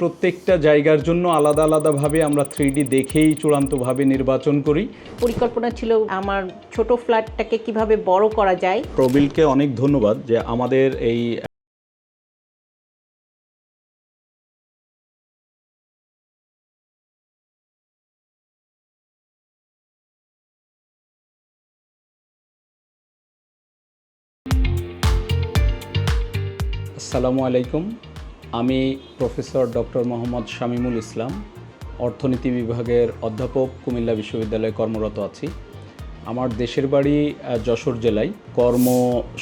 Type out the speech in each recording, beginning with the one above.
প্রত্যেকটা জায়গার জন্য আলাদা আলাদাভাবে আমরা 3D দেখেই চূড়ান্তভাবে নির্বাচন করি। পরিকল্পনা ছিল আমার ছোট ফ্ল্যাটটাকে কিভাবে বড় করা যায়। প্রবীলকে অনেক ধন্যবাদ যে আমাদের এই আসসালামু আলাইকুম, আমি প্রফেসর ডক্টর মোহাম্মদ শামীমুল ইসলাম, অর্থনীতি বিভাগের অধ্যাপক, কুমিল্লা বিশ্ববিদ্যালয়ে কর্মরত আছি। আমার দেশের বাড়ি যশোর জেলায়, কর্ম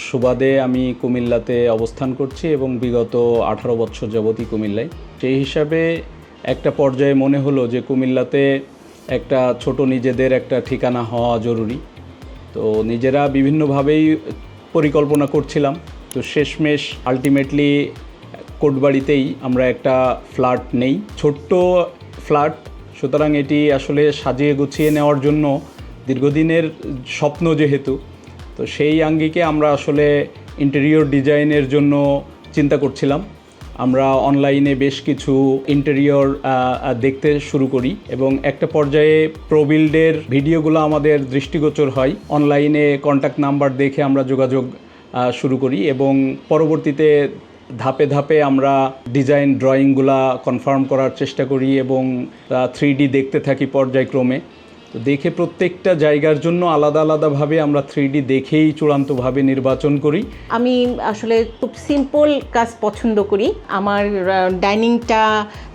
সুবাদে আমি কুমিল্লাতে অবস্থান করছি এবং বিগত 18 বছর যাবতই কুমিল্লায়। সেই হিসাবে একটা পর্যায়ে মনে হলো যে কুমিল্লাতে একটা ছোট নিজেদের একটা ঠিকানা হওয়া জরুরি। তো নিজেরা বিভিন্নভাবেই পরিকল্পনা করছিলাম। তো শেষমেশ আলটিমেটলি কোটবাড়িতেই আমরা একটা ফ্ল্যাট নেই, ছোট্ট ফ্ল্যাট। সুতরাং এটি আসলে সাজিয়ে গুছিয়ে নেওয়ার জন্য দীর্ঘদিনের স্বপ্ন যেহেতু, তো সেই আঙ্গিকে আমরা আসলে ইন্টেরিয়র ডিজাইনের জন্য চিন্তা করছিলাম। আমরা অনলাইনে বেশ কিছু ইন্টেরিয়র দেখতে শুরু করি এবং একটা পর্যায়ে প্রবিল্ডের ভিডিওগুলো আমাদের দৃষ্টিগোচর হয়। অনলাইনে কন্ট্যাক্ট নাম্বার দেখে আমরা যোগাযোগ শুরু করি এবং পরবর্তীতে ধাপে ধাপে আমরা ডিজাইন ড্রয়িংগুলা কনফার্ম করার চেষ্টা করি এবং 3D দেখতে থাকি পর্যায়ক্রমে। তো দেখে প্রত্যেকটা জায়গার জন্য আলাদা আলাদাভাবে আমরা 3D দেখেই চূড়ান্তভাবে নির্বাচন করি। আমি আসলে খুব সিম্পল কাজ পছন্দ করি। আমার ডাইনিংটা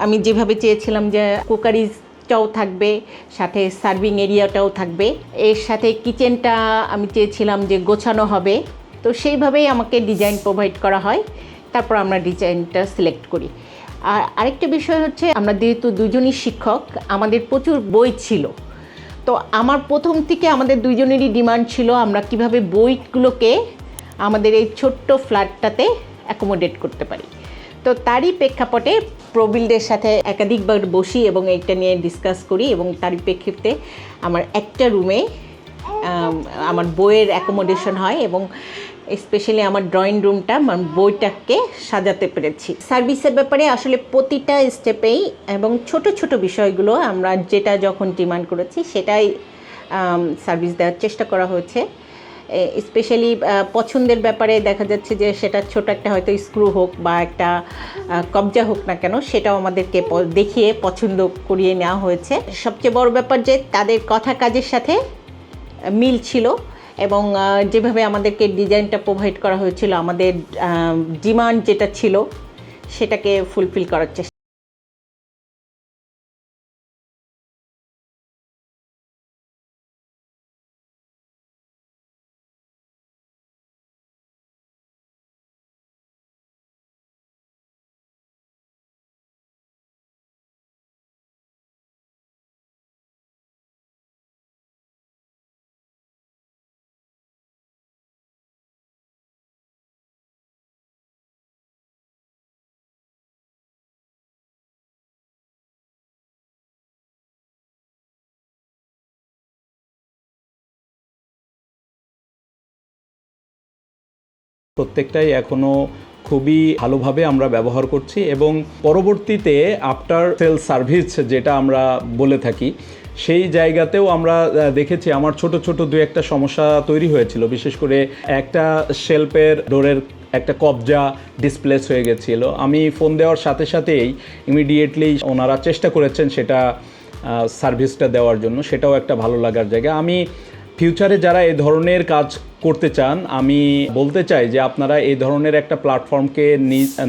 আমি যেভাবে চেয়েছিলাম যে কুকারিজটাও থাকবে, সাথে সার্ভিং এরিয়াটাও থাকবে, এর সাথে কিচেনটা আমি চেয়েছিলাম যে গোছানো হবে। তো সেইভাবেই আমাকে ডিজাইন প্রোভাইড করা হয়, তারপর আমরা ডিজাইনটা সিলেক্ট করি। আর আরেকটা বিষয় হচ্ছে, আমরা যেহেতু দুজনই শিক্ষক, আমাদের প্রচুর বই ছিল। তো আমার প্রথম থেকে আমাদের দুইজনেরই ডিমান্ড ছিল আমরা কিভাবে বইগুলোকে আমাদের এই ছোট্ট ফ্ল্যাটটাতে অ্যাকোমোডেট করতে পারি। তো তারই প্রেক্ষাপটে প্রবিল্ডের সাথে একাধিকবার বসি এবং এইটা নিয়ে ডিসকাস করি এবং তারই প্রেক্ষিতে আমার একটা রুমে আমার বইয়ের অ্যাকোমোডেশন হয় এবং স্পেশালি আমার ড্রয়িং রুমটা বইটাকে সাজাতে পেরেছি। সার্ভিসের ব্যাপারে আসলে প্রতিটা স্টেপেই এবং ছোট ছোট বিষয়গুলো আমরা যেটা যখন ডিমান্ড করেছি সেটাই সার্ভিস দেওয়ার চেষ্টা করা হয়েছে। স্পেশালি পছন্দের ব্যাপারে দেখা যাচ্ছে যে সেটা ছোট একটা হয়তো স্ক্রু হোক বা একটা কবজা হোক না কেন, সেটাও আমাদেরকে দেখিয়ে পছন্দ করিয়ে নেওয়া হয়েছে। সবচেয়ে বড় ব্যাপার যে তাদের কথা কাজের সাথে মিল ছিল এবং যেভাবে আমাদেরকে ডিজাইনটা প্রোভাইড করা হয়েছিল, আমাদের ডিমান্ড যেটা ছিল সেটাকে ফুলফিল করার চেষ্টা। প্রত্যেকটাই এখনও খুবই ভালোভাবে আমরা ব্যবহার করছি এবং পরবর্তীতে আফটার সেল সার্ভিস যেটা আমরা বলে থাকি, সেই জায়গাতেও আমরা দেখেছি আমার ছোট ছোট দু একটা সমস্যা তৈরি হয়েছিল। বিশেষ করে একটা শেলফের ডোরের একটা কবজা ডিসপ্লেস হয়ে গেছিলো। আমি ফোন দেওয়ার সাথে সাথেই ইমিডিয়েটলি ওনারা চেষ্টা করেছেন সেটা সার্ভিসটা দেওয়ার জন্য। সেটাও একটা ভালো লাগার জায়গা। আমি ফিউচারে যারা এই ধরনের কাজ করতে চান, আমি বলতে চাই যে আপনারা এই ধরনের একটা প্ল্যাটফর্মকে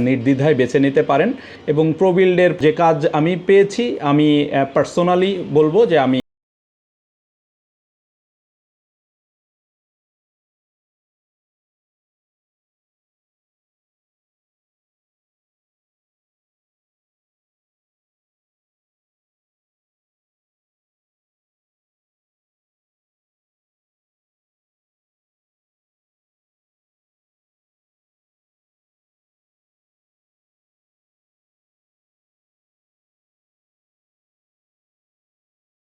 নির্দ্বিধায় বেছে নিতে পারেন এবং প্রবিল্ডের যে কাজ আমি পেয়েছি, আমি পার্সোনালি বলবো যে আমি